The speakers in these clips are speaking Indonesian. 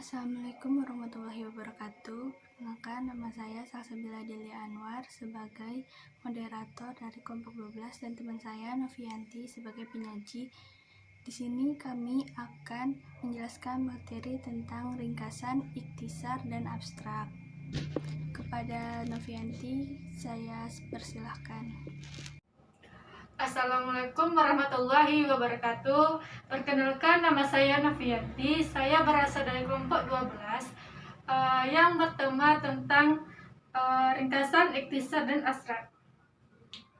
Assalamualaikum warahmatullahi wabarakatuh. Perkenalkan, nama saya Salsabila Delia Anwar sebagai moderator dari kelompok 12 dan teman saya Novianti sebagai penyaji. Di sini kami akan menjelaskan materi tentang ringkasan, ikhtisar, dan abstrak. Kepada Novianti, saya persilahkan. Assalamualaikum warahmatullahi wabarakatuh. Perkenalkan, nama saya Novianti. Saya berasal dari kelompok 12 yang bertema tentang ringkasan, ikhtisar, dan abstrak.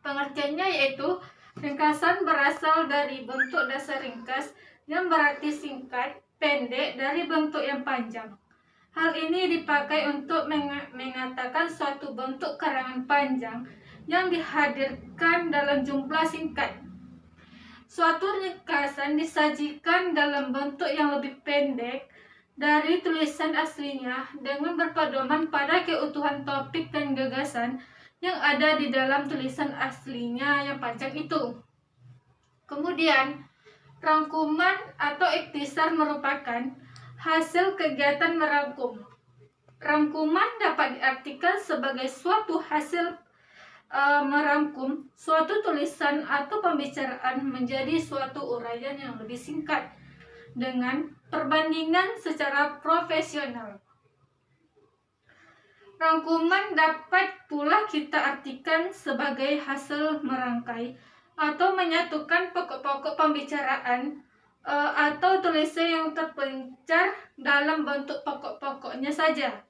Pengertiannya yaitu ringkasan berasal dari bentuk dasar ringkas yang berarti singkat, pendek dari bentuk yang panjang. Hal ini dipakai untuk mengatakan suatu bentuk karangan panjang yang dihadirkan dalam jumlah singkat. Suatu ringkasan disajikan dalam bentuk yang lebih pendek dari tulisan aslinya dengan berpedoman pada keutuhan topik dan gagasan yang ada di dalam tulisan aslinya yang panjang itu. Kemudian, rangkuman atau ikhtisar merupakan hasil kegiatan merangkum. Rangkuman dapat diartikan sebagai suatu hasil merangkum suatu tulisan atau pembicaraan menjadi suatu uraian yang lebih singkat dengan perbandingan secara profesional. Rangkuman dapat pula kita artikan sebagai hasil merangkai atau menyatukan pokok-pokok pembicaraan atau tulisan yang terpencar dalam bentuk pokok-pokoknya saja.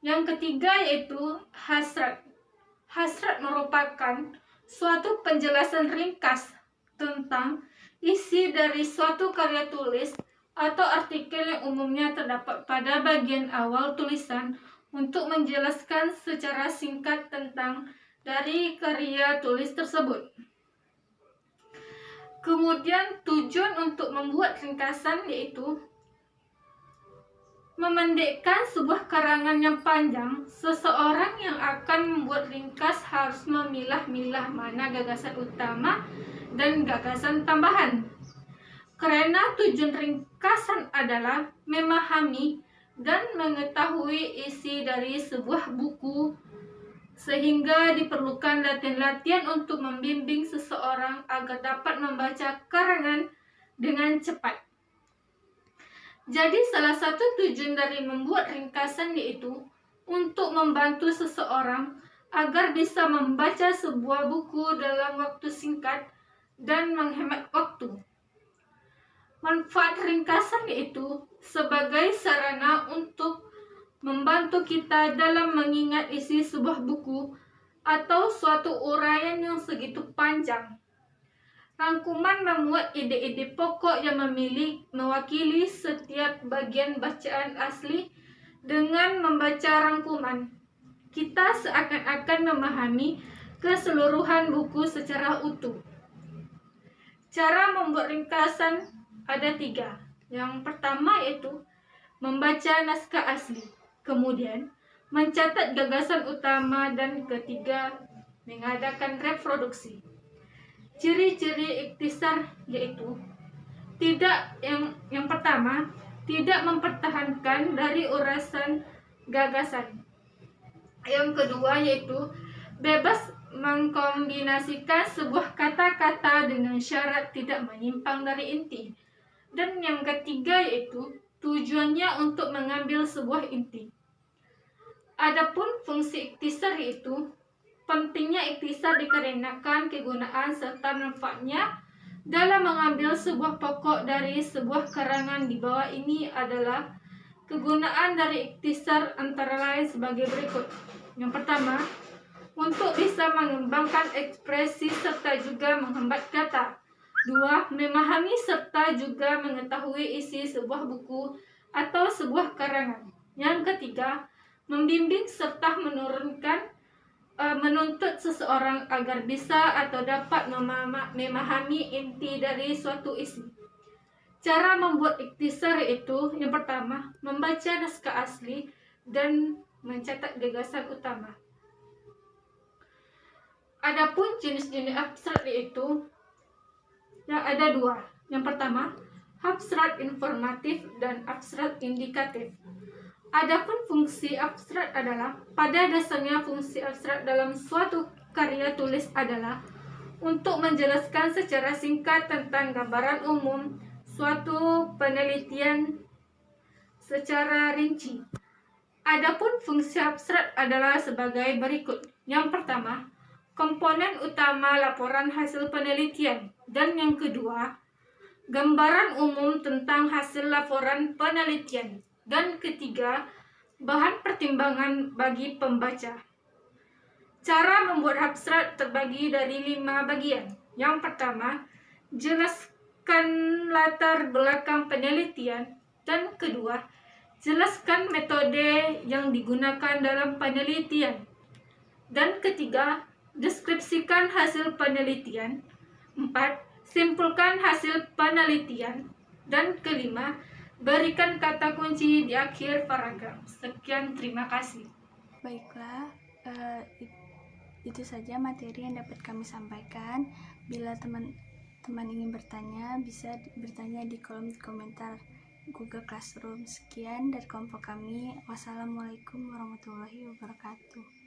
Yang ketiga yaitu hasrat. Hasrat merupakan suatu penjelasan ringkas tentang isi dari suatu karya tulis atau artikel yang umumnya terdapat pada bagian awal tulisan untuk menjelaskan secara singkat tentang dari karya tulis tersebut. Kemudian tujuan untuk membuat ringkasan yaitu memendekkan sebuah karangan yang panjang. Seseorang yang akan membuat ringkas harus memilah-milah mana gagasan utama dan gagasan tambahan. Karena tujuan ringkasan adalah memahami dan mengetahui isi dari sebuah buku, sehingga diperlukan latihan-latihan untuk membimbing seseorang agar dapat membaca karangan dengan cepat. Jadi salah satu tujuan dari membuat ringkasan yaitu untuk membantu seseorang agar bisa membaca sebuah buku dalam waktu singkat dan menghemat waktu. Manfaat ringkasan yaitu sebagai sarana untuk membantu kita dalam mengingat isi sebuah buku atau suatu uraian yang segitu panjang. Rangkuman memuat ide-ide pokok yang mewakili setiap bagian bacaan asli. Dengan membaca rangkuman, kita seakan-akan memahami keseluruhan buku secara utuh. Cara membuat ringkasan ada 3. Yang pertama yaitu membaca naskah asli, kemudian mencatat gagasan utama, dan ketiga mengadakan reproduksi. Ciri-ciri ikhtisar yaitu yang pertama, tidak mempertahankan dari urasan gagasan. Yang kedua yaitu bebas mengkombinasikan sebuah kata-kata dengan syarat tidak menyimpang dari inti. Dan yang ketiga yaitu tujuannya untuk mengambil sebuah inti. Adapun fungsi ikhtisar yaitu pentingnya ikhtisar dikarenakan kegunaan serta manfaatnya dalam mengambil sebuah pokok dari sebuah karangan. Di bawah ini adalah kegunaan dari ikhtisar antara lain sebagai berikut. Yang pertama, untuk bisa mengembangkan ekspresi serta juga menghambat kata. 2. Memahami serta juga mengetahui isi sebuah buku atau sebuah karangan. Yang ketiga, membimbing serta menuntut seseorang agar bisa atau dapat memahami inti dari suatu isi. Cara membuat ikhtisar yaitu yang pertama, membaca naskah asli dan mencatat gagasan utama. Adapun jenis-jenis abstrak yaitu yang ada 2. Yang pertama, abstrak informatif, dan abstrak indikatif. Adapun fungsi abstrak adalah, pada dasarnya fungsi abstrak dalam suatu karya tulis adalah untuk menjelaskan secara singkat tentang gambaran umum suatu penelitian secara rinci. Adapun fungsi abstrak adalah sebagai berikut. Yang pertama, komponen utama laporan hasil penelitian, dan yang kedua, gambaran umum tentang hasil laporan penelitian, dan ketiga, bahan pertimbangan bagi pembaca. Cara membuat abstrak terbagi dari 5 bagian. Yang pertama, jelaskan latar belakang penelitian, dan kedua, jelaskan metode yang digunakan dalam penelitian, dan ketiga, deskripsikan hasil penelitian. 4. Simpulkan hasil penelitian. Dan kelima, berikan kata kunci di akhir paragraf. Sekian, terima kasih. Baiklah, itu saja materi yang dapat kami sampaikan. Bila teman-teman ingin bertanya, bisa bertanya di kolom komentar Google Classroom. Sekian dari kelompok kami. Wassalamualaikum warahmatullahi wabarakatuh.